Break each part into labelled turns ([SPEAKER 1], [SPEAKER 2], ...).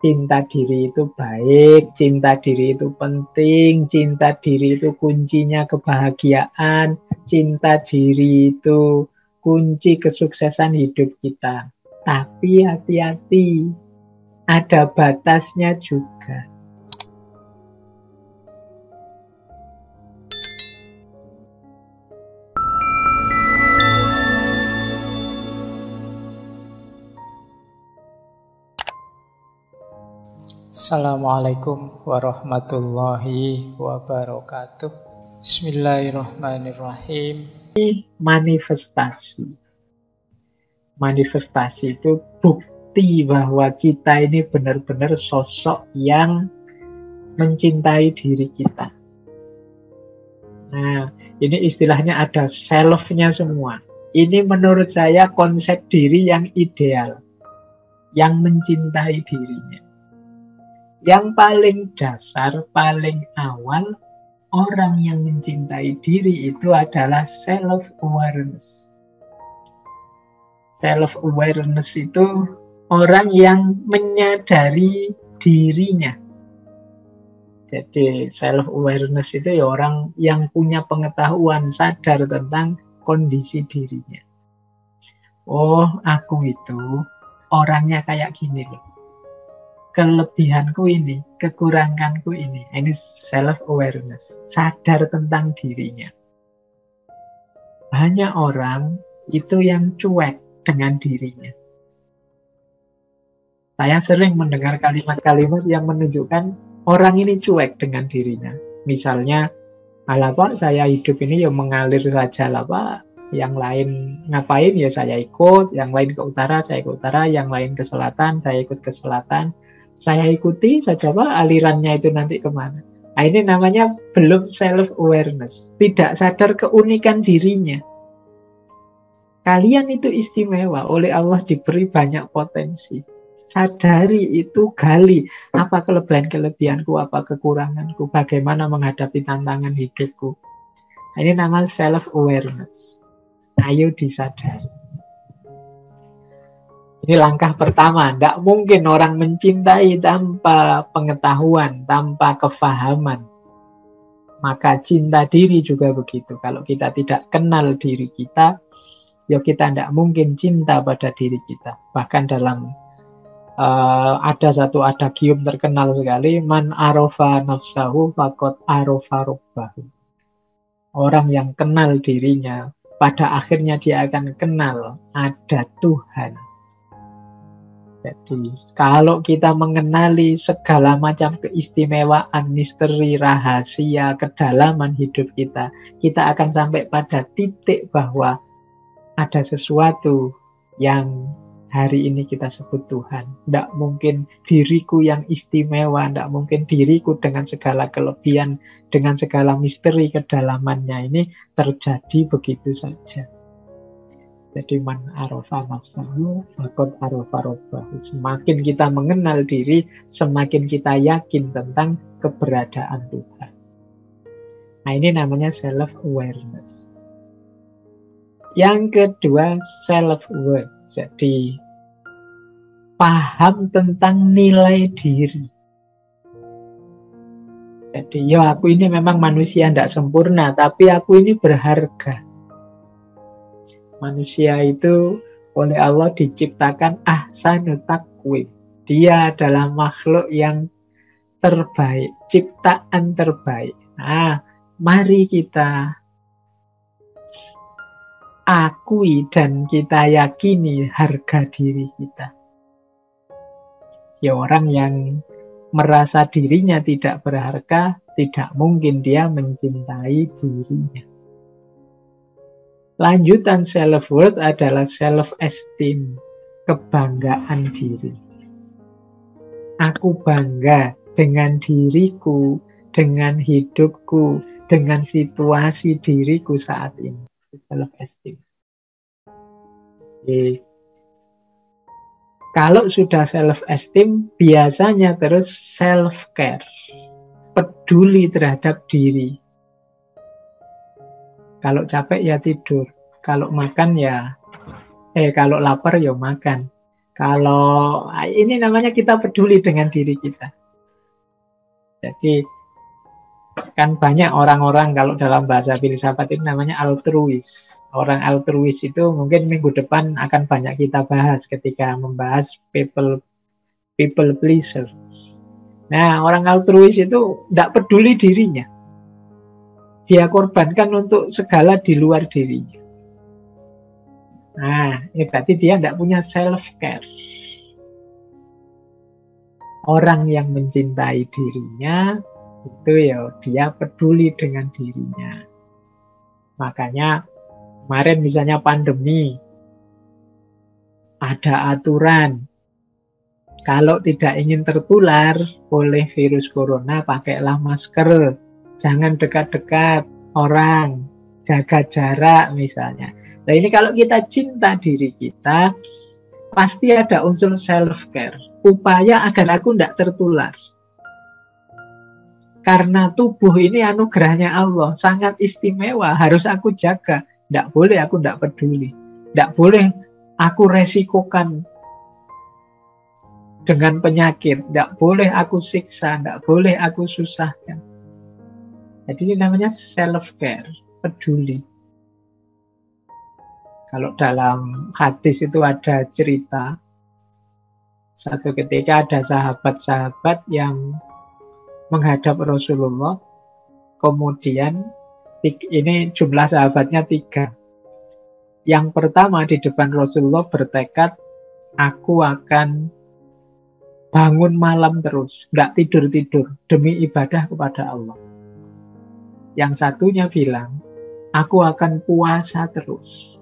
[SPEAKER 1] Cinta diri itu baik, cinta diri itu penting, cinta diri itu kuncinya kebahagiaan, cinta diri itu kunci kesuksesan hidup kita. Tapi hati-hati, ada batasnya juga.
[SPEAKER 2] Assalamualaikum warahmatullahi wabarakatuh. Bismillahirrahmanirrahim.
[SPEAKER 1] Manifestasi. Manifestasi itu bukti bahwa kita ini benar-benar sosok yang mencintai diri kita. Nah, ini istilahnya ada self-nya semua. Ini menurut saya konsep diri yang ideal, yang mencintai dirinya. Yang paling dasar, paling awal, orang yang mencintai diri itu adalah self-awareness. Self-awareness itu orang yang menyadari dirinya. Jadi self-awareness itu ya orang yang punya pengetahuan, sadar tentang kondisi dirinya. Oh, aku itu orangnya kayak gini loh. Kelebihanku ini, kekuranganku ini. Ini self-awareness, sadar tentang dirinya. Banyak orang itu yang cuek dengan dirinya. Saya sering mendengar kalimat-kalimat yang menunjukkan orang ini cuek dengan dirinya. Misalnya, alah Pak, saya hidup ini ya mengalir saja lah Pak. Yang lain ngapain ya saya ikut, yang lain ke utara, saya ke utara, yang lain ke selatan, saya ikut ke selatan. Saya ikuti saja Pak, alirannya itu nanti kemana. Nah, ini namanya belum self-awareness. Tidak sadar keunikan dirinya. Kalian itu istimewa, oleh Allah diberi banyak potensi. Sadari itu, gali apa kelebihan-kelebihanku, apa kekuranganku, bagaimana menghadapi tantangan hidupku. Nah, ini namanya self-awareness. Ayo disadari. Ini langkah pertama. Tidak mungkin orang mencintai tanpa pengetahuan, tanpa kefahaman. Maka cinta diri juga begitu. Kalau kita tidak kenal diri kita, ya kita tidak mungkin cinta pada diri kita. Bahkan dalam ada satu adagium terkenal sekali, man arofa nafsahu faqad arofa rabbahu. Orang yang kenal dirinya, pada akhirnya dia akan kenal ada Tuhan. Jadi kalau kita mengenali segala macam keistimewaan, misteri, rahasia, kedalaman hidup kita, kita akan sampai pada titik bahwa ada sesuatu yang hari ini kita sebut Tuhan. Tidak mungkin diriku yang istimewa, tidak mungkin diriku dengan segala kelebihan, dengan segala misteri kedalamannya ini terjadi begitu saja. Jadi man arofa nafsahu faqad arofa rabbahu. Semakin kita mengenal diri, semakin kita yakin tentang keberadaan Tuhan. Nah, ini namanya self-awareness. Yang kedua, self-worth. Jadi paham tentang nilai diri. Jadi ya aku ini memang manusia tidak sempurna, tapi aku ini berharga. Manusia itu oleh Allah diciptakan ahsanut taqwim. Dia adalah makhluk yang terbaik, ciptaan terbaik. Nah, mari kita akui dan kita yakini harga diri kita. Ya, orang yang merasa dirinya tidak berharga, tidak mungkin dia mencintai dirinya. Lanjutan self-worth adalah self-esteem, kebanggaan diri. Aku bangga dengan diriku, dengan hidupku, dengan situasi diriku saat ini. Self-esteem. Oke. Kalau sudah self-esteem, biasanya terus self-care, peduli terhadap diri. Kalau capek ya tidur, kalau makan ya, kalau lapar ya makan. Kalau ini namanya kita peduli dengan diri kita. Jadi kan banyak orang-orang kalau dalam bahasa filsafat itu namanya altruis. Orang altruis itu mungkin minggu depan akan banyak kita bahas ketika membahas people pleaser. Nah, orang altruis itu tidak peduli dirinya. Dia korbankan untuk segala di luar dirinya. Nah, ini berarti dia tidak punya self-care. Orang yang mencintai dirinya, itu ya dia peduli dengan dirinya. Makanya kemarin misalnya pandemi, ada aturan. Kalau tidak ingin tertular oleh virus corona, pakailah masker. Jangan dekat-dekat orang, jaga jarak misalnya. Nah ini kalau kita cinta diri kita, pasti ada unsur self-care. Upaya agar aku tidak tertular. Karena tubuh ini anugerahnya Allah, sangat istimewa, harus aku jaga. Tidak boleh aku tidak peduli. Tidak boleh aku resikokan dengan penyakit. Tidak boleh aku siksa, tidak boleh aku susahkan. Jadi ini namanya self-care, peduli. Kalau dalam hadis itu ada cerita, satu ketika ada sahabat-sahabat yang menghadap Rasulullah, kemudian ini jumlah sahabatnya 3. Yang pertama di depan Rasulullah bertekad, aku akan bangun malam terus, tidak tidur-tidur, demi ibadah kepada Allah. Yang satunya bilang, aku akan puasa terus.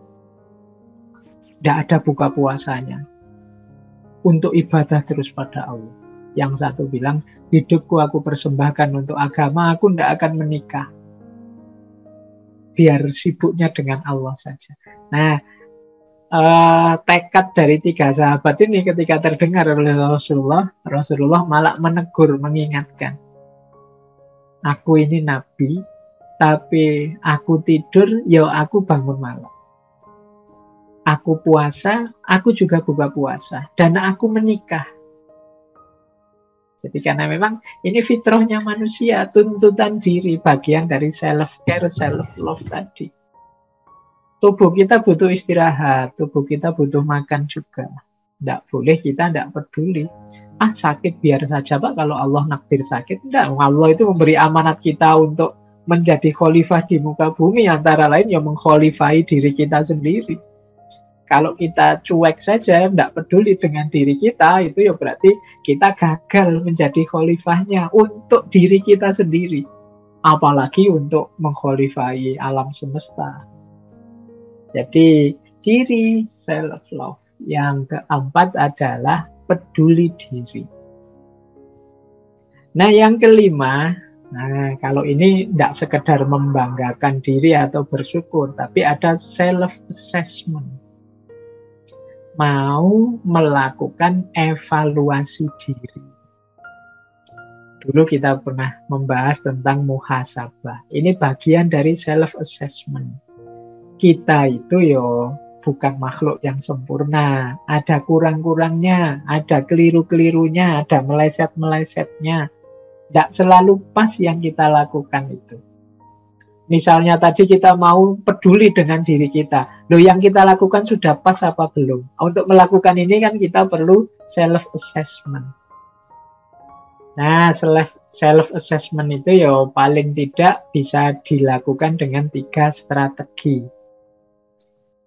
[SPEAKER 1] Tidak ada buka puasanya. Untuk ibadah terus pada Allah. Yang satu bilang, hidupku aku persembahkan untuk agama, aku tidak akan menikah. Biar sibuknya dengan Allah saja. Nah, tekad dari 3 sahabat ini ketika terdengar oleh Rasulullah malah menegur, mengingatkan. Aku ini nabi, tapi aku tidur, ya aku bangun malam. Aku puasa, aku juga buka puasa. Dan aku menikah. Jadi karena memang ini fitrahnya manusia, tuntutan diri, bagian dari self-care, self-love tadi. Tubuh kita butuh istirahat, tubuh kita butuh makan juga. Tidak boleh kita tidak peduli. Sakit biar saja Pak, kalau Allah nakdir sakit. Tidak, Allah itu memberi amanat kita untuk menjadi khalifah di muka bumi, antara lain yang mengkhalifai diri kita sendiri. Kalau kita cuek saja, tidak peduli dengan diri kita, itu ya berarti kita gagal menjadi khalifahnya untuk diri kita sendiri. Apalagi untuk mengkhalifai alam semesta. Jadi ciri self-love yang keempat adalah peduli diri. Nah yang kelima, kalau ini tidak sekedar membanggakan diri atau bersyukur, tapi ada self-assessment. Mau melakukan evaluasi diri. Dulu kita pernah membahas tentang muhasabah. Ini bagian dari self-assessment. Kita itu bukan makhluk yang sempurna. Ada kurang-kurangnya, ada keliru-kelirunya, ada meleset-melesetnya. Tidak selalu pas yang kita lakukan itu. Misalnya tadi kita mau peduli dengan diri kita. Loh yang kita lakukan sudah pas apa belum? Untuk melakukan ini kan kita perlu self-assessment. Nah, self-assessment itu paling tidak bisa dilakukan dengan 3 strategi.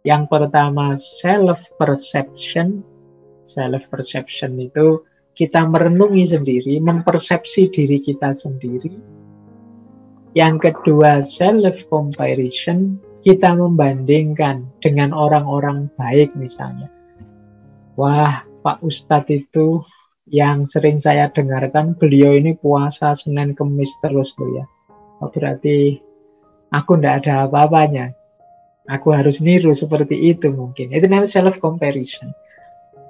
[SPEAKER 1] Yang pertama self-perception. Self-perception itu kita merenungi sendiri, mempersepsi diri kita sendiri. Yang kedua, self-comparison, kita membandingkan dengan orang-orang baik misalnya. Wah, Pak Ustadz itu yang sering saya dengarkan, beliau ini puasa Senin Kemis terus loh ya. Berarti aku tidak ada apa-apanya. Aku harus niru seperti itu mungkin. Itu namanya self-comparison.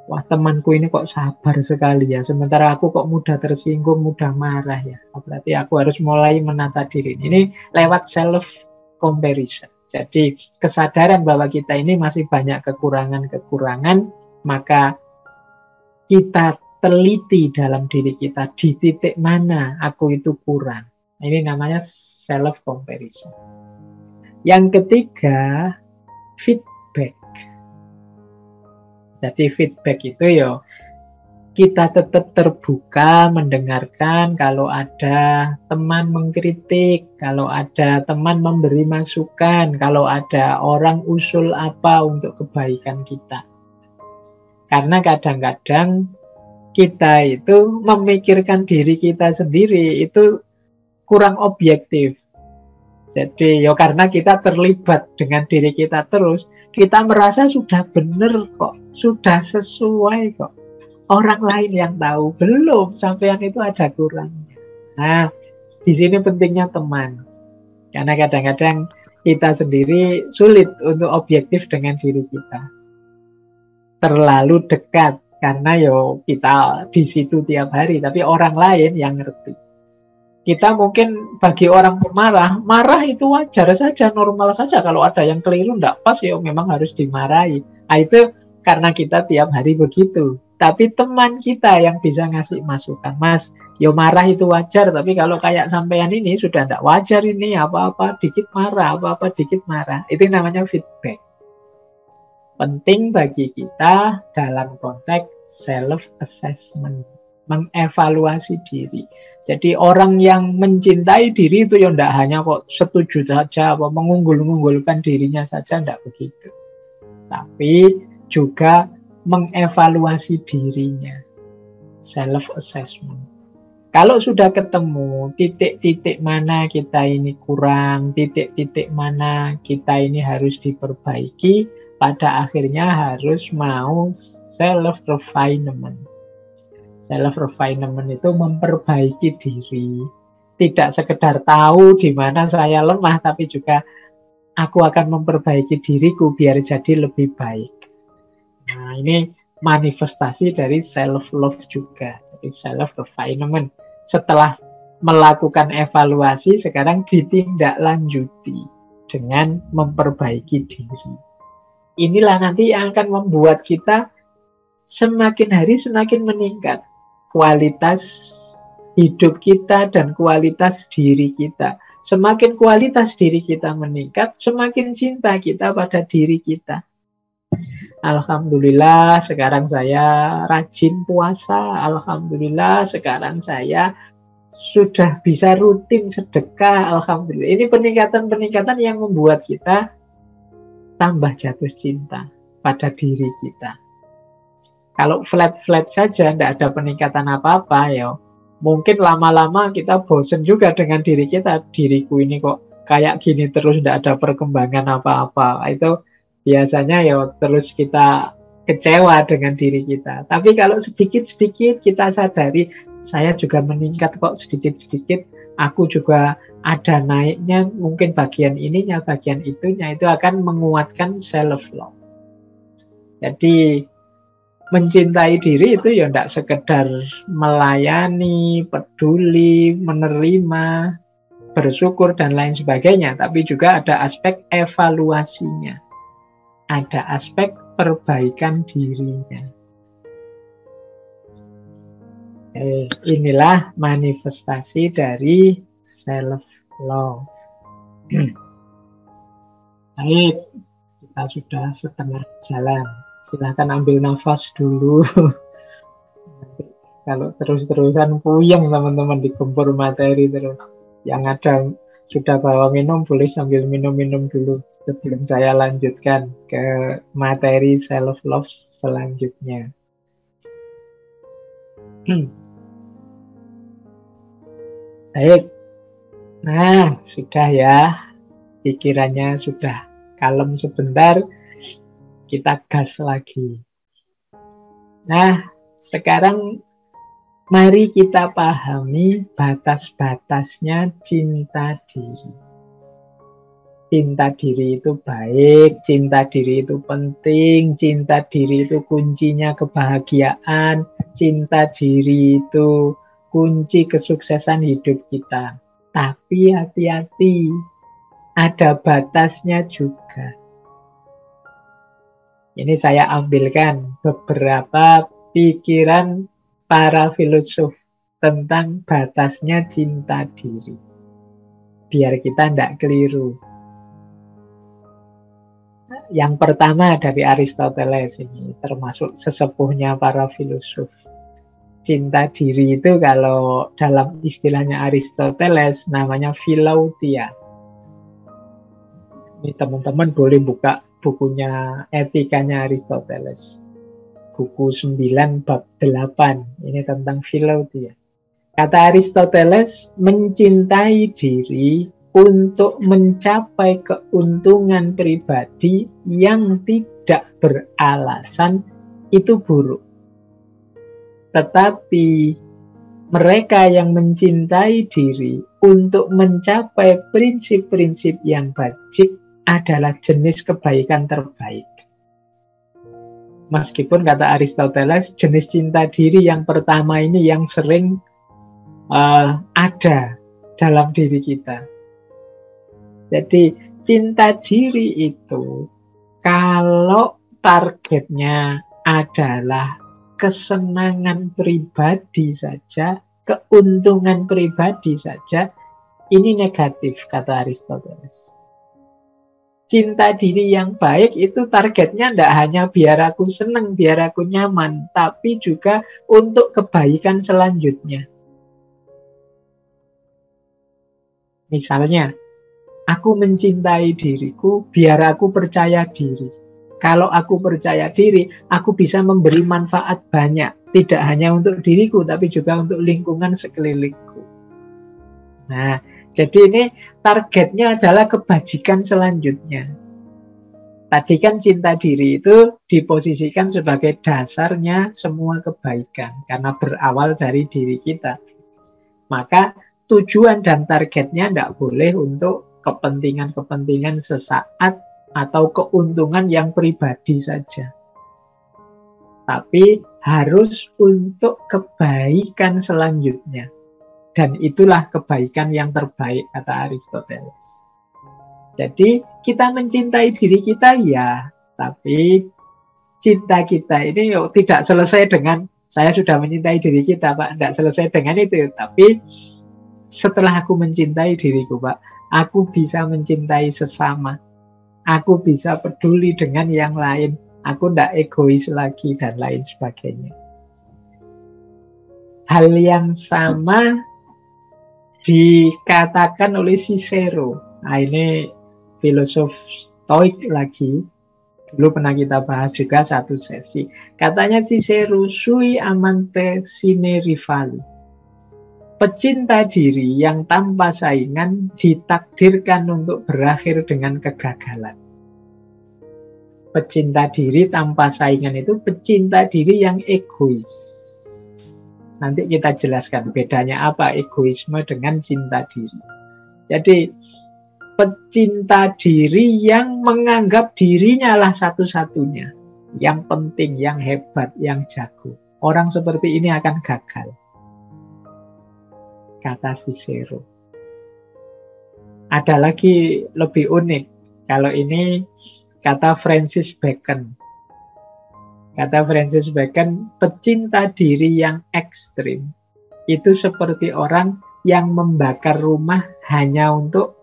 [SPEAKER 1] Wah, temanku ini kok sabar sekali ya, sementara aku kok mudah tersinggung, mudah marah ya. Berarti aku harus mulai menata diri. Ini lewat self-comparison. Jadi kesadaran bahwa kita ini masih banyak kekurangan-kekurangan, maka kita teliti dalam diri kita, di titik mana aku itu kurang. Ini namanya self comparison. Yang ketiga, feedback. Jadi feedback itu ya kita tetap terbuka mendengarkan kalau ada teman mengkritik, kalau ada teman memberi masukan, kalau ada orang usul apa untuk kebaikan kita. Karena kadang-kadang kita itu memikirkan diri kita sendiri itu kurang objektif. Jadi ya karena kita terlibat dengan diri kita terus, kita merasa sudah benar kok, sudah sesuai kok. Orang lain yang tahu, belum, sampean itu ada kurangnya. Nah, di sini pentingnya teman. Karena kadang-kadang kita sendiri sulit untuk objektif dengan diri kita. Terlalu dekat, karena yo kita di situ tiap hari, tapi orang lain yang ngerti. Kita mungkin bagi orang pemarah, marah itu wajar saja, normal saja. Kalau ada yang keliru, enggak pas, ya memang harus dimarahi. Nah, itu karena kita tiap hari begitu. Tapi teman kita yang bisa ngasih masukan, Mas, yo marah itu wajar, tapi kalau kayak sampean ini sudah enggak wajar ini, apa-apa dikit marah, apa-apa dikit marah. Itu namanya feedback. Penting bagi kita dalam konteks self-assessment, mengevaluasi diri. Jadi orang yang mencintai diri itu ya enggak hanya kok setuju saja, apa mengunggul-unggulkan dirinya saja, enggak begitu. Tapi juga mengevaluasi dirinya, self-assessment. Kalau sudah ketemu titik-titik mana kita ini kurang, titik-titik mana kita ini harus diperbaiki, pada akhirnya harus mau self-refinement. Self-refinement itu memperbaiki diri. Tidak sekedar tahu di mana saya lemah, tapi juga aku akan memperbaiki diriku biar jadi lebih baik. Nah, ini manifestasi dari self-love juga. Jadi self-refinement. Setelah melakukan evaluasi, sekarang ditindaklanjuti dengan memperbaiki diri. Inilah nanti yang akan membuat kita semakin hari semakin meningkat. Kualitas hidup kita dan kualitas diri kita. Semakin kualitas diri kita meningkat, semakin cinta kita pada diri kita. Alhamdulillah sekarang saya rajin puasa. Alhamdulillah sekarang saya sudah bisa rutin sedekah. Alhamdulillah. Ini peningkatan-peningkatan yang membuat kita tambah jatuh cinta pada diri kita. Kalau flat-flat saja, tidak ada peningkatan apa-apa, ya mungkin lama-lama kita bosen juga dengan diri kita. Diriku ini kok kayak gini terus, tidak ada perkembangan apa-apa. Itu biasanya ya terus kita kecewa dengan diri kita. Tapi kalau sedikit-sedikit kita sadari, saya juga meningkat kok sedikit-sedikit, aku juga ada naiknya, mungkin bagian ininya, bagian itunya, itu akan menguatkan self-love. Jadi mencintai diri itu ya tidak sekedar melayani, peduli, menerima, bersyukur dan lain sebagainya, tapi juga ada aspek evaluasinya. Ada aspek perbaikan dirinya. Inilah manifestasi dari self-love. Baik, kita sudah setengah jalan. Silahkan ambil nafas dulu. Kalau terus-terusan puyeng teman-teman, digempur materi terus. Yang ada sudah bawa minum, boleh sambil minum-minum dulu sebelum saya lanjutkan ke materi self-love selanjutnya. Baik. Nah, sudah ya. Pikirannya sudah kalem sebentar. Kita gas lagi. Nah, sekarang mari kita pahami batas-batasnya cinta diri. Cinta diri itu baik, cinta diri itu penting, cinta diri itu kuncinya kebahagiaan, cinta diri itu kunci kesuksesan hidup kita. Tapi hati-hati, ada batasnya juga. Ini saya ambilkan beberapa pikiran para filosof tentang batasnya cinta diri. Biar kita tidak keliru. Yang pertama dari Aristoteles, ini termasuk sesepuhnya para filosof. Cinta diri itu kalau dalam istilahnya Aristoteles namanya philautia. Ini teman-teman boleh buka bukunya Etikanya Aristoteles. Buku 9 bab 8. Ini tentang philautia. Kata Aristoteles, mencintai diri untuk mencapai keuntungan pribadi yang tidak beralasan itu buruk. Tetapi mereka yang mencintai diri untuk mencapai prinsip-prinsip yang baik adalah jenis kebaikan terbaik. Meskipun kata Aristoteles, jenis cinta diri yang pertama ini yang sering ada dalam diri kita. Jadi cinta diri itu kalau targetnya adalah kesenangan pribadi saja, keuntungan pribadi saja, ini negatif kata Aristoteles. Cinta diri yang baik itu targetnya tidak hanya biar aku senang, biar aku nyaman, tapi juga untuk kebaikan selanjutnya. Misalnya, aku mencintai diriku biar aku percaya diri. Kalau aku percaya diri, aku bisa memberi manfaat banyak. Tidak hanya untuk diriku, tapi juga untuk lingkungan sekelilingku. Nah, jadi ini targetnya adalah kebajikan selanjutnya. Tadi kan cinta diri itu diposisikan sebagai dasarnya semua kebaikan. Karena berawal dari diri kita. Maka tujuan dan targetnya tidak boleh untuk kepentingan-kepentingan sesaat atau keuntungan yang pribadi saja. Tapi harus untuk kebaikan selanjutnya. Dan itulah kebaikan yang terbaik, kata Aristoteles. Jadi kita mencintai diri kita ya, tapi cinta kita ini tidak selesai dengan saya sudah mencintai diri kita, Pak. Tidak selesai dengan itu. Tapi setelah aku mencintai diriku, Pak, aku bisa mencintai sesama. Aku bisa peduli dengan yang lain. Aku tidak egois lagi dan lain sebagainya. Hal yang sama dikatakan oleh Cicero. Nah, ini filosof Stoik lagi. Dulu pernah kita bahas juga satu sesi. Katanya Cicero, sui amante sine rivali. Pecinta diri yang tanpa saingan ditakdirkan untuk berakhir dengan kegagalan. Pecinta diri tanpa saingan itu pecinta diri yang egois. Nanti kita jelaskan bedanya apa egoisme dengan cinta diri. Jadi pecinta diri yang menganggap dirinya lah satu-satunya, yang penting, yang hebat, yang jago. Orang seperti ini akan gagal, kata Cicero. Ada lagi lebih unik. Kalau ini kata Francis Bacon. Kata Francis Bacon, pecinta diri yang ekstrim itu seperti orang yang membakar rumah hanya untuk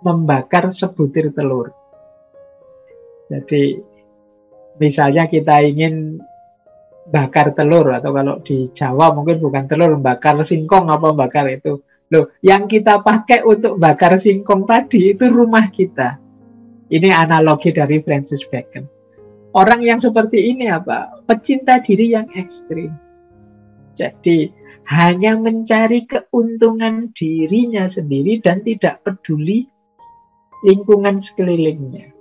[SPEAKER 1] membakar sebutir telur. Jadi misalnya kita ingin bakar telur, atau kalau di Jawa mungkin bukan telur, bakar singkong apa bakar itu. Loh, yang kita pakai untuk bakar singkong tadi itu rumah kita. Ini analogi dari Francis Bacon. Orang yang seperti ini apa? Pecinta diri yang ekstrim. Jadi hanya mencari keuntungan dirinya sendiri dan tidak peduli lingkungan sekelilingnya.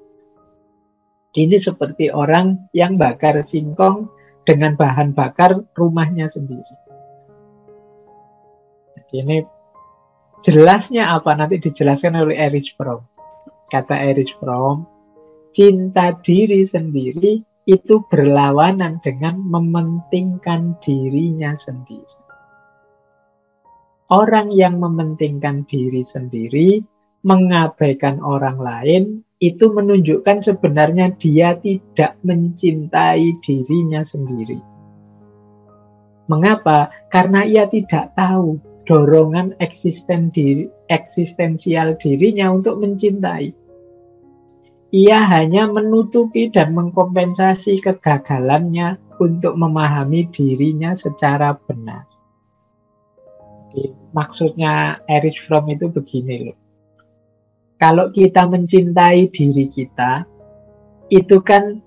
[SPEAKER 1] Ini seperti orang yang bakar singkong dengan bahan bakar rumahnya sendiri. Jadi ini jelasnya apa? Nanti dijelaskan oleh Erich Fromm. Kata Erich Fromm, cinta diri sendiri itu berlawanan dengan mementingkan dirinya sendiri. Orang yang mementingkan diri sendiri, mengabaikan orang lain, itu menunjukkan sebenarnya dia tidak mencintai dirinya sendiri. Mengapa? Karena ia tidak tahu dorongan eksistensial dirinya untuk mencintai. Ia hanya menutupi dan mengkompensasi kegagalannya untuk memahami dirinya secara benar. Jadi, maksudnya Erich Fromm itu begini loh. Kalau kita mencintai diri kita, itu kan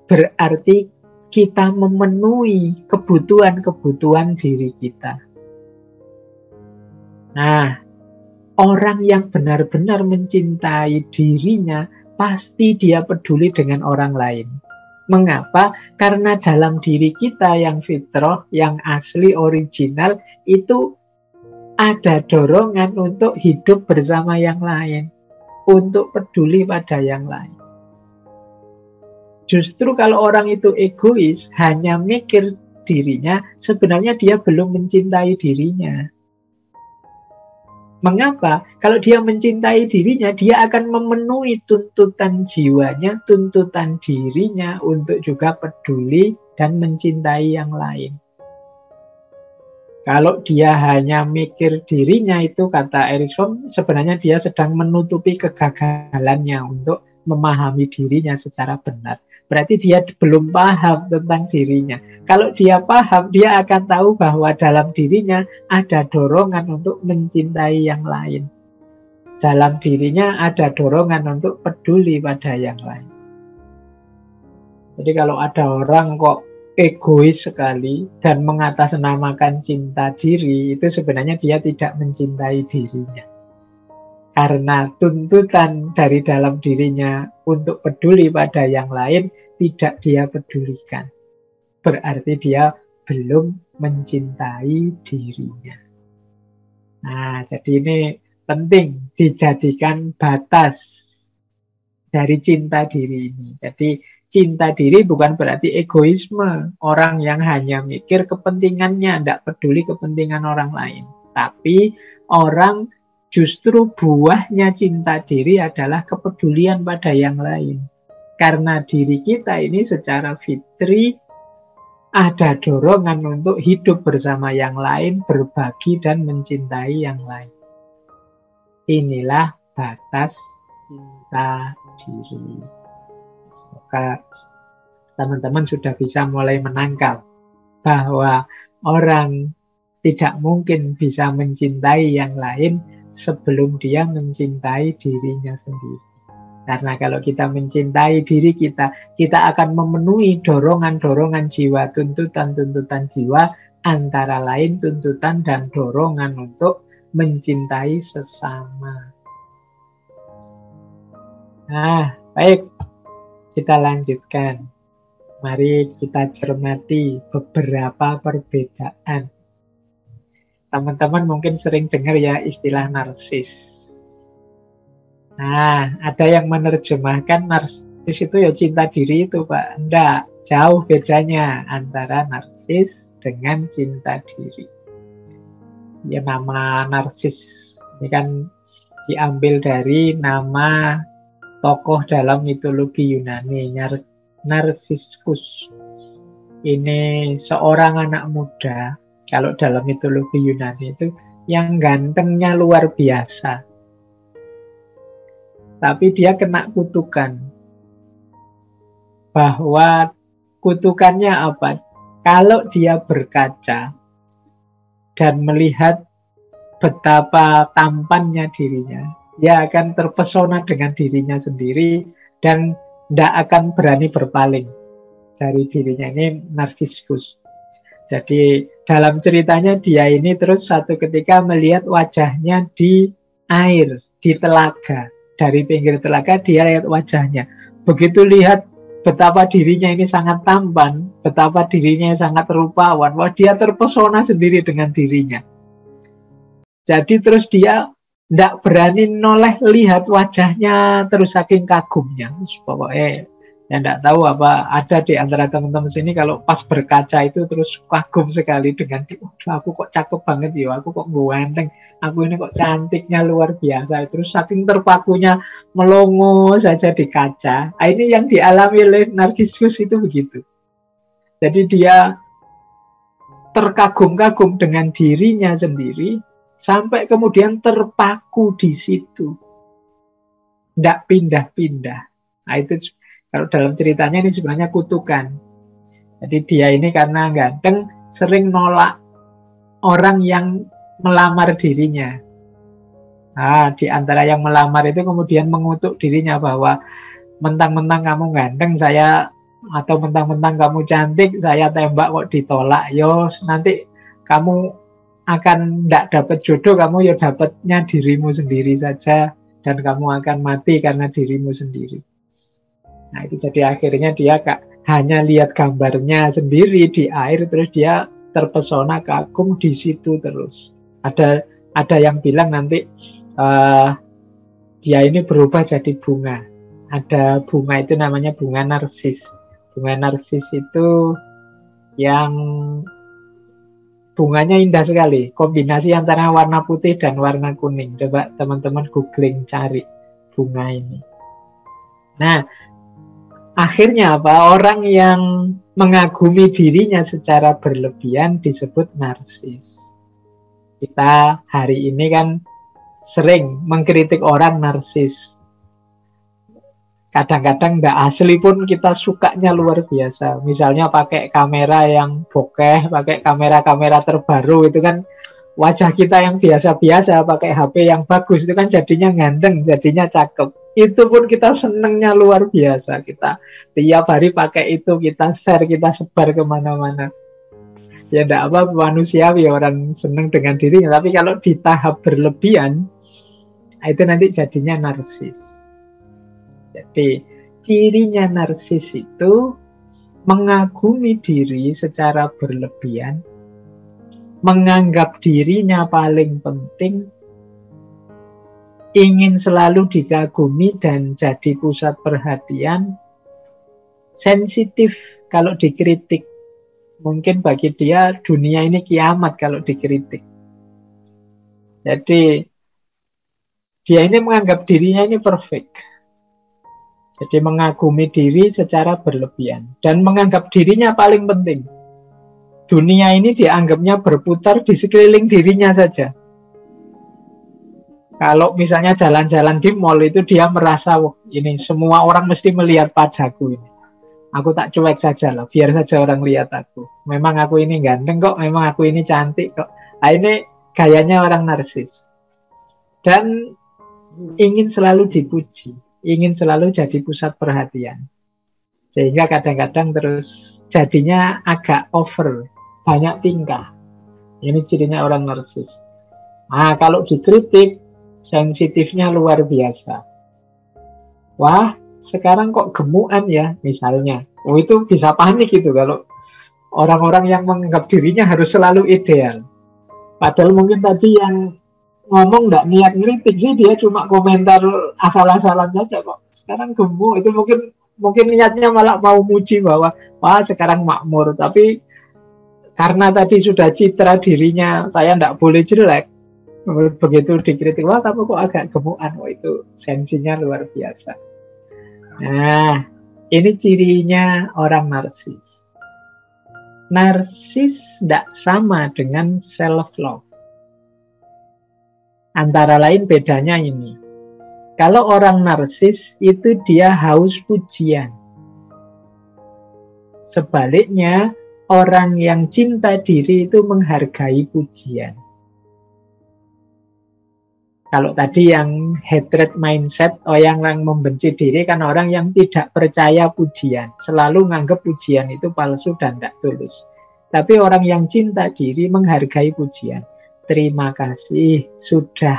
[SPEAKER 1] berarti kita memenuhi kebutuhan-kebutuhan diri kita. Nah, orang yang benar-benar mencintai dirinya, pasti dia peduli dengan orang lain. Mengapa? Karena dalam diri kita yang fitrah, yang asli, original, itu ada dorongan untuk hidup bersama yang lain, untuk peduli pada yang lain. Justru kalau orang itu egois, hanya mikir dirinya, sebenarnya dia belum mencintai dirinya. Mengapa? Kalau dia mencintai dirinya, dia akan memenuhi tuntutan jiwanya, tuntutan dirinya untuk juga peduli dan mencintai yang lain. Kalau dia hanya mikir dirinya, itu kata Erich Fromm, sebenarnya dia sedang menutupi kegagalannya untuk memahami dirinya secara benar. Berarti dia belum paham tentang dirinya. Kalau dia paham, dia akan tahu bahwa dalam dirinya ada dorongan untuk mencintai yang lain. Dalam dirinya ada dorongan untuk peduli pada yang lain. Jadi kalau ada orang kok egois sekali dan mengatasnamakan cinta diri, itu sebenarnya dia tidak mencintai dirinya. Karena tuntutan dari dalam dirinya untuk peduli pada yang lain tidak dia pedulikan. Berarti dia belum mencintai dirinya. Nah, jadi ini penting dijadikan batas dari cinta diri ini. Jadi cinta diri bukan berarti egoisme. Orang yang hanya mikir kepentingannya, tidak peduli kepentingan orang lain. Tapi orang justru buahnya cinta diri adalah kepedulian pada yang lain. Karena diri kita ini secara fitri ada dorongan untuk hidup bersama yang lain, berbagi dan mencintai yang lain. Inilah batas cinta diri. Semoga teman-teman sudah bisa mulai menangkap bahwa orang tidak mungkin bisa mencintai yang lain sebelum dia mencintai dirinya sendiri. Karena kalau kita mencintai diri kita, kita akan memenuhi dorongan-dorongan jiwa, tuntutan-tuntutan jiwa, antara lain tuntutan dan dorongan untuk mencintai sesama. Nah, baik. Kita lanjutkan. Mari kita cermati beberapa perbedaan. Teman-teman mungkin sering dengar ya istilah narsis. Nah, ada yang menerjemahkan narsis itu ya cinta diri itu, Pak. Enggak, jauh bedanya antara narsis dengan cinta diri. Ya, nama narsis ini kan diambil dari nama tokoh dalam mitologi Yunani, Narsiskus. Ini seorang anak muda, kalau dalam mitologi Yunani itu yang gantengnya luar biasa. Tapi dia kena kutukan. Bahwa kutukannya apa? Kalau dia berkaca dan melihat betapa tampannya dirinya, dia akan terpesona dengan dirinya sendiri dan tidak akan berani berpaling dari dirinya. Ini Narsiskus. Jadi dalam ceritanya dia ini terus satu ketika melihat wajahnya di air, di telaga. Dari pinggir telaga dia lihat wajahnya. Begitu lihat betapa dirinya ini sangat tampan, betapa dirinya sangat rupawan, wah dia terpesona sendiri dengan dirinya. Jadi terus dia tidak berani noleh lihat wajahnya terus saking kagumnya. Pokoknya saya tidak tahu apa ada di antara teman-teman sini kalau pas berkaca itu terus kagum sekali dengan aku kok cakep banget ya, aku kok ganteng, aku ini kok cantiknya luar biasa. Terus saking terpakunya melongo saja di kaca. Nah, ini yang dialami oleh Narsiskus itu begitu. Jadi dia terkagum-kagum dengan dirinya sendiri, sampai kemudian terpaku di situ. Tidak pindah-pindah. Nah itu kalau dalam ceritanya ini sebenarnya kutukan. Jadi dia ini karena ganteng sering nolak orang yang melamar dirinya. Nah, di antara yang melamar itu kemudian mengutuk dirinya bahwa mentang-mentang kamu ganteng saya, atau mentang-mentang kamu cantik saya tembak kok ditolak. Yo nanti kamu akan tidak dapat jodoh, kamu ya dapatnya dirimu sendiri saja, dan kamu akan mati karena dirimu sendiri. Nah itu jadi akhirnya dia hanya lihat gambarnya sendiri di air, terus dia terpesona, kagum di situ terus. Ada yang bilang nanti dia ini berubah jadi bunga. Ada bunga itu namanya bunga narsis. Bunga narsis itu yang bunganya indah sekali, kombinasi antara warna putih dan warna kuning. Coba teman-teman googling cari bunga ini. Nah, akhirnya apa? Orang yang mengagumi dirinya secara berlebihan disebut narsis. Kita hari ini kan sering mengkritik orang narsis. Kadang-kadang nggak asli pun kita sukanya luar biasa. Misalnya pakai kamera yang bokeh, pakai kamera-kamera terbaru, itu kan wajah kita yang biasa-biasa, pakai HP yang bagus, itu kan jadinya ganteng, jadinya cakep. Itu pun kita senengnya luar biasa. Kita tiap hari pakai itu, kita share, kita sebar kemana-mana. Ya enggak apa, manusiawi orang seneng dengan dirinya. Tapi kalau di tahap berlebihan, itu nanti jadinya narsis. Jadi cirinya narsis itu mengagumi diri secara berlebihan, menganggap dirinya paling penting, ingin selalu dikagumi dan jadi pusat perhatian, sensitif kalau dikritik. Mungkin bagi dia dunia ini kiamat kalau dikritik. Jadi dia ini menganggap dirinya ini perfect. Jadi mengagumi diri secara berlebihan dan menganggap dirinya paling penting. Dunia ini dianggapnya berputar di sekeliling dirinya saja. Kalau misalnya jalan-jalan di mall itu dia merasa, wah ini semua orang mesti melihat padaku ini. Aku tak cuek saja lah, biar saja orang lihat aku. Memang aku ini ganteng kok, memang aku ini cantik kok. Nah ini gayanya orang narsis. Dan ingin selalu dipuji, ingin selalu jadi pusat perhatian. Sehingga kadang-kadang terus jadinya agak over, banyak tingkah. Ini cirinya orang narsis. Nah, kalau dikritik, sensitifnya luar biasa. Wah, sekarang kok gemukan ya, misalnya. Oh, itu bisa panik gitu kalau orang-orang yang menganggap dirinya harus selalu ideal. Padahal mungkin tadi yang ngomong nggak niat ngeritik sih, dia cuma komentar asal-asalan saja kok. Sekarang gemuk, itu mungkin niatnya malah mau muji bahwa wah sekarang makmur, tapi karena tadi sudah citra dirinya saya nggak boleh jelek, begitu dikritik wah kamu kok agak gemukan, wah itu sensinya luar biasa. Nah ini cirinya orang narsis. Narsis tidak sama dengan self love. Antara lain bedanya ini. Kalau orang narsis itu dia haus pujian. Sebaliknya, orang yang cinta diri itu menghargai pujian. Kalau tadi yang hatred mindset, yang membenci diri kan orang yang tidak percaya pujian. Selalu nganggap pujian itu palsu dan tidak tulus. Tapi orang yang cinta diri menghargai pujian. Terima kasih sudah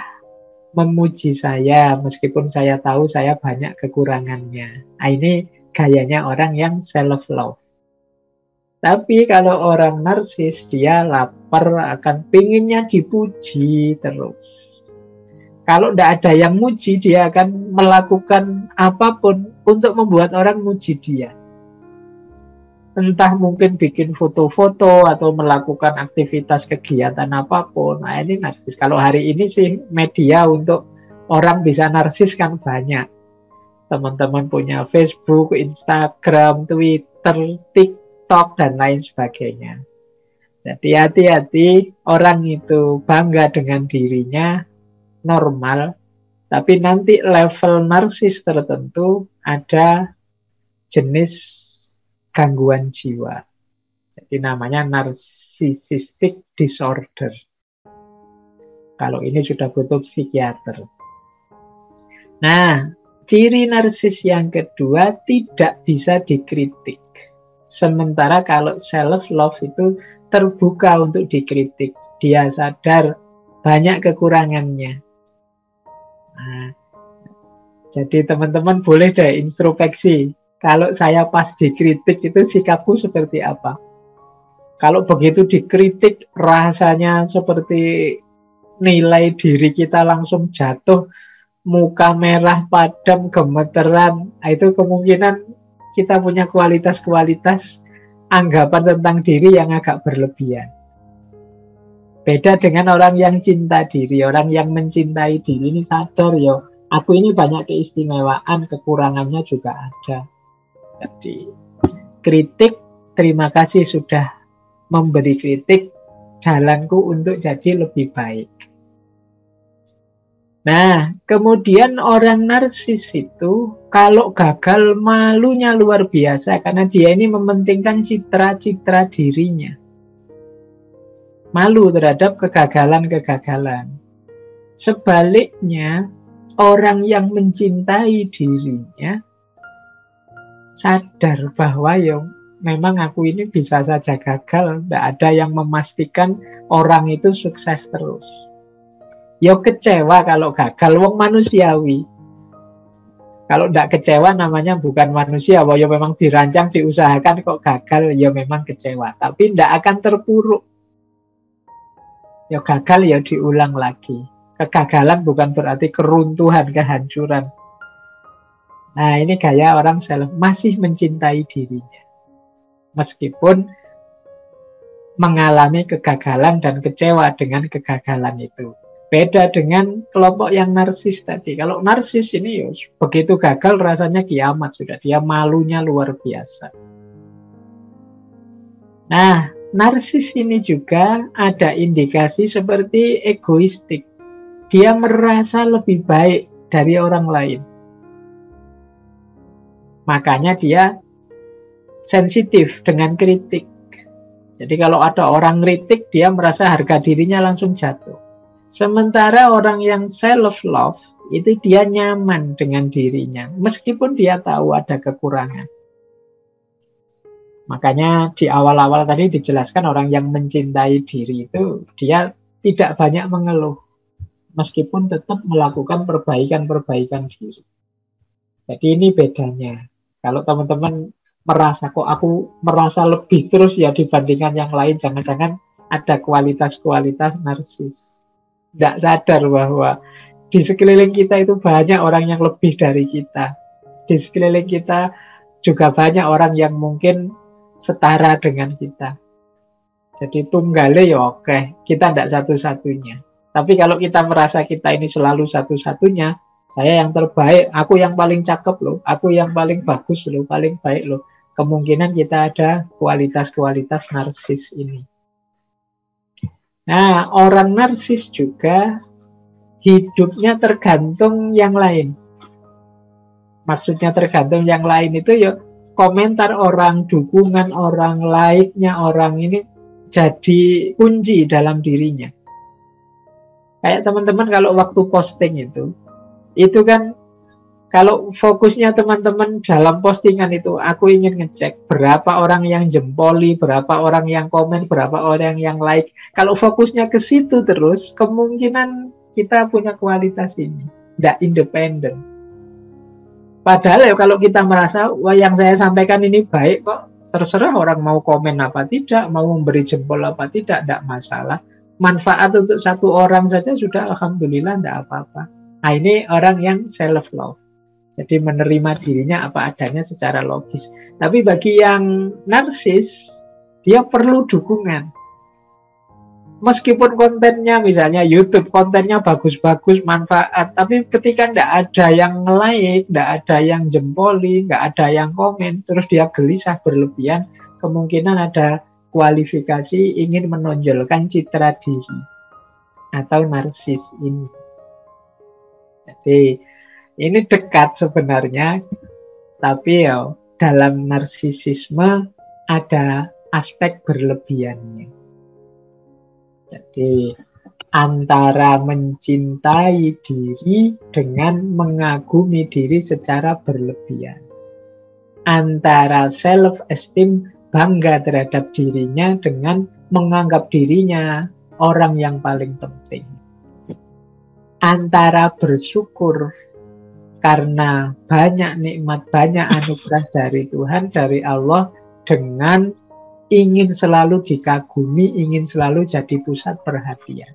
[SPEAKER 1] memuji saya meskipun saya tahu saya banyak kekurangannya. Nah, ini gayanya orang yang self love. Tapi kalau orang narsis dia lapar akan pinginnya dipuji terus. Kalau tidak ada yang muji, dia akan melakukan apapun untuk membuat orang muji dia. Entah mungkin bikin foto-foto atau melakukan aktivitas kegiatan apapun. Nah ini narsis. Kalau hari ini sih media untuk orang bisa narsis kan banyak. Teman-teman punya Facebook, Instagram, Twitter, TikTok, dan lain sebagainya. Jadi hati-hati, orang itu bangga dengan dirinya, normal, tapi nanti level narsis tertentu ada jenis gangguan jiwa. Jadi namanya narcissistic disorder. Kalau ini sudah butuh psikiater. Nah, ciri narsis yang kedua tidak bisa dikritik. Sementara kalau self-love itu terbuka untuk dikritik. Dia sadar banyak kekurangannya. Nah, jadi teman-teman boleh deh introspeksi. Kalau saya pas dikritik itu sikapku seperti apa? Kalau begitu dikritik rasanya seperti nilai diri kita langsung jatuh, muka merah padam, gemeteran. Nah, itu kemungkinan kita punya kualitas-kualitas anggapan tentang diri yang agak berlebihan. Beda dengan orang yang cinta diri, orang yang mencintai diri ini sadar, yo, aku ini banyak keistimewaan, kekurangannya juga ada. Jadi kritik, terima kasih sudah memberi kritik, jalanku untuk jadi lebih baik. Nah, kemudian orang narsis itu kalau gagal malunya luar biasa karena dia ini mementingkan citra-citra dirinya. Malu terhadap kegagalan-kegagalan. Sebaliknya, orang yang mencintai dirinya sadar bahwa memang aku ini bisa saja gagal, tidak ada yang memastikan orang itu sukses terus. Kecewa kalau gagal, wong manusiawi. Kalau tidak kecewa namanya bukan manusia, memang dirancang, diusahakan kok gagal, memang kecewa. Tapi tidak akan terpuruk. Gagal diulang lagi. Kegagalan bukan berarti keruntuhan, kehancuran. Nah, ini gaya orang self, masih mencintai dirinya. Meskipun mengalami kegagalan dan kecewa dengan kegagalan itu. Beda dengan kelompok yang narsis tadi. Kalau narsis ini begitu gagal rasanya kiamat sudah. Dia malunya luar biasa. Nah, narsis ini juga ada indikasi seperti egoistik. Dia merasa lebih baik dari orang lain. Makanya dia sensitif dengan kritik. Jadi kalau ada orang kritik, dia merasa harga dirinya langsung jatuh. Sementara orang yang self-love, itu dia nyaman dengan dirinya. Meskipun dia tahu ada kekurangan. Makanya di awal-awal tadi dijelaskan orang yang mencintai diri itu, dia tidak banyak mengeluh. Meskipun tetap melakukan perbaikan-perbaikan diri. Jadi ini bedanya. Kalau teman-teman merasa kok aku merasa lebih terus dibandingkan yang lain, jangan-jangan ada kualitas-kualitas narsis. Tidak sadar bahwa di sekeliling kita itu banyak orang yang lebih dari kita. Di sekeliling kita juga banyak orang yang mungkin setara dengan kita. Jadi tunggale oke, kita tidak satu-satunya. Tapi kalau kita merasa kita ini selalu satu-satunya, saya yang terbaik, aku yang paling cakep loh, aku yang paling bagus loh, paling baik loh. Kemungkinan kita ada kualitas-kualitas narsis ini. Nah, orang narsis juga hidupnya tergantung yang lain. Maksudnya tergantung yang lain itu komentar orang, dukungan orang, like-nya orang ini jadi kunci dalam dirinya. Kayak teman-teman kalau waktu posting itu kan kalau fokusnya teman-teman dalam postingan itu, aku ingin ngecek berapa orang yang jempoli, berapa orang yang komen, berapa orang yang like. Kalau fokusnya ke situ terus, kemungkinan kita punya kualitas ini, tidak independen. Padahal kalau kita merasa, wah yang saya sampaikan ini baik kok, terserah orang mau komen apa tidak, mau memberi jempol apa tidak masalah. Manfaat untuk satu orang saja sudah alhamdulillah, tidak apa-apa. Nah ini orang yang self-love. Jadi menerima dirinya apa adanya secara logis. Tapi bagi yang narsis, dia perlu dukungan. Meskipun kontennya misalnya YouTube, kontennya bagus-bagus, manfaat. Tapi ketika tidak ada yang like, tidak ada yang jempoli, tidak ada yang komen, terus dia gelisah berlebihan, kemungkinan ada kualifikasi ingin menonjolkan citra diri atau narsis ini. Jadi ini dekat sebenarnya, tapi ya dalam narsisisme ada aspek berlebihannya. Jadi antara mencintai diri dengan mengagumi diri secara berlebihan. Antara self-esteem, bangga terhadap dirinya dengan menganggap dirinya orang yang paling penting. Antara bersyukur karena banyak nikmat, banyak anugerah dari Tuhan, dari Allah, dengan ingin selalu dikagumi, ingin selalu jadi pusat perhatian.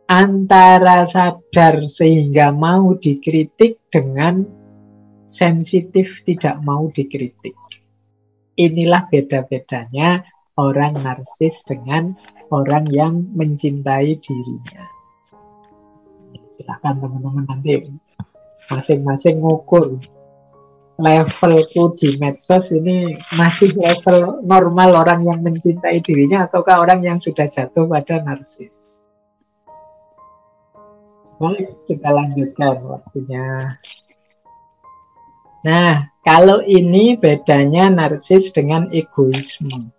[SPEAKER 1] Antara sadar sehingga mau dikritik dengan sensitif tidak mau dikritik. Inilah beda-bedanya orang narsis dengan orang yang mencintai dirinya. Silakan teman-teman nanti masing-masing ngukur levelku di medsos ini masih level normal orang yang mencintai dirinya ataukah orang yang sudah jatuh pada narsis. Baik, kita lanjutkan waktunya. Nah, kalau ini bedanya narsis dengan egoisme.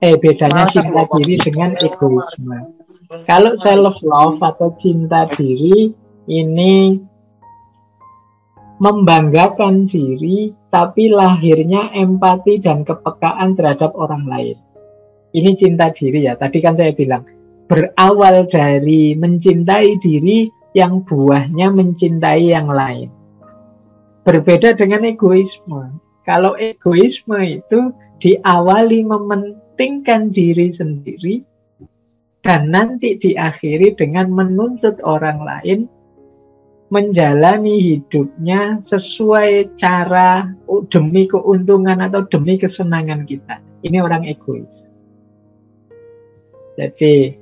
[SPEAKER 1] Bedanya cinta diri dengan egoisme. Kalau self-love atau cinta diri ini membanggakan diri, tapi lahirnya empati dan kepekaan terhadap orang lain. Ini cinta diri ya. Tadi kan saya bilang, berawal dari mencintai diri yang buahnya mencintai yang lain. Berbeda dengan egoisme. Kalau egoisme itu diawali mementingkan diri sendiri dan nanti diakhiri dengan menuntut orang lain menjalani hidupnya sesuai cara demi keuntungan atau demi kesenangan kita. Ini orang egois. Jadi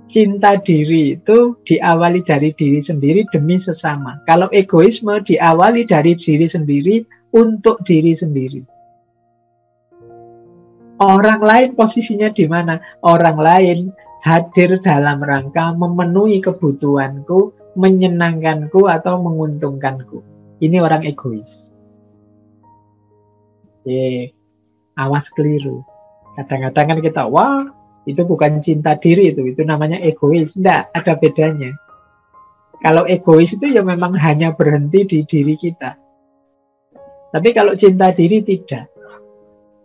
[SPEAKER 1] cinta diri itu diawali dari diri sendiri demi sesama. Kalau egoisme diawali dari diri sendiri untuk diri sendiri. Orang lain posisinya di mana? Orang lain hadir dalam rangka memenuhi kebutuhanku, menyenangkanku atau menguntungkanku. Ini orang egois. Awas keliru. Kadang-kadang kan kita, wah itu bukan cinta diri, itu namanya egois. Tidak, ada bedanya. Kalau egois itu ya memang hanya berhenti di diri kita. Tapi kalau cinta diri tidak.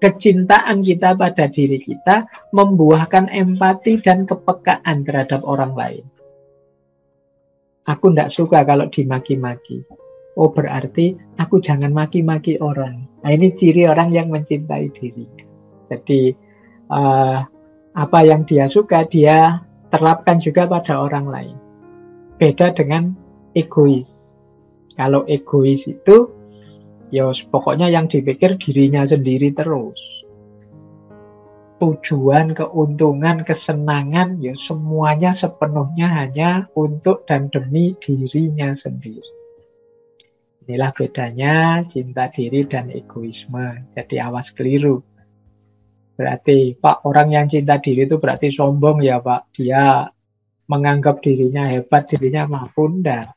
[SPEAKER 1] Kecintaan kita pada diri kita membuahkan empati dan kepekaan terhadap orang lain. Aku tidak suka kalau dimaki-maki. Oh berarti aku jangan maki-maki orang. Nah ini ciri orang yang mencintai dirinya. Jadi apa yang dia suka dia terapkan juga pada orang lain. Beda dengan egois. Kalau egois itu ya pokoknya yang dipikir dirinya sendiri terus. Tujuan, keuntungan, kesenangan ya semuanya sepenuhnya hanya untuk dan demi dirinya sendiri. Inilah bedanya cinta diri dan egoisme. Jadi awas keliru. Berarti Pak, orang yang cinta diri itu berarti sombong ya Pak. Dia menganggap dirinya hebat, dirinya mampu. Enggak.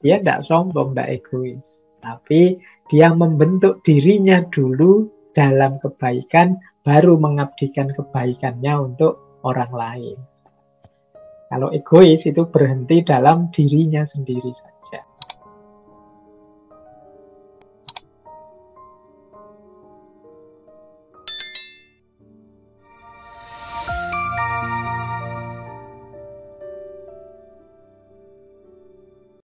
[SPEAKER 1] Dia tidak sombong, tidak egois. Tapi dia membentuk dirinya dulu dalam kebaikan, baru mengabdikan kebaikannya untuk orang lain. Kalau egois itu berhenti dalam dirinya sendiri saja.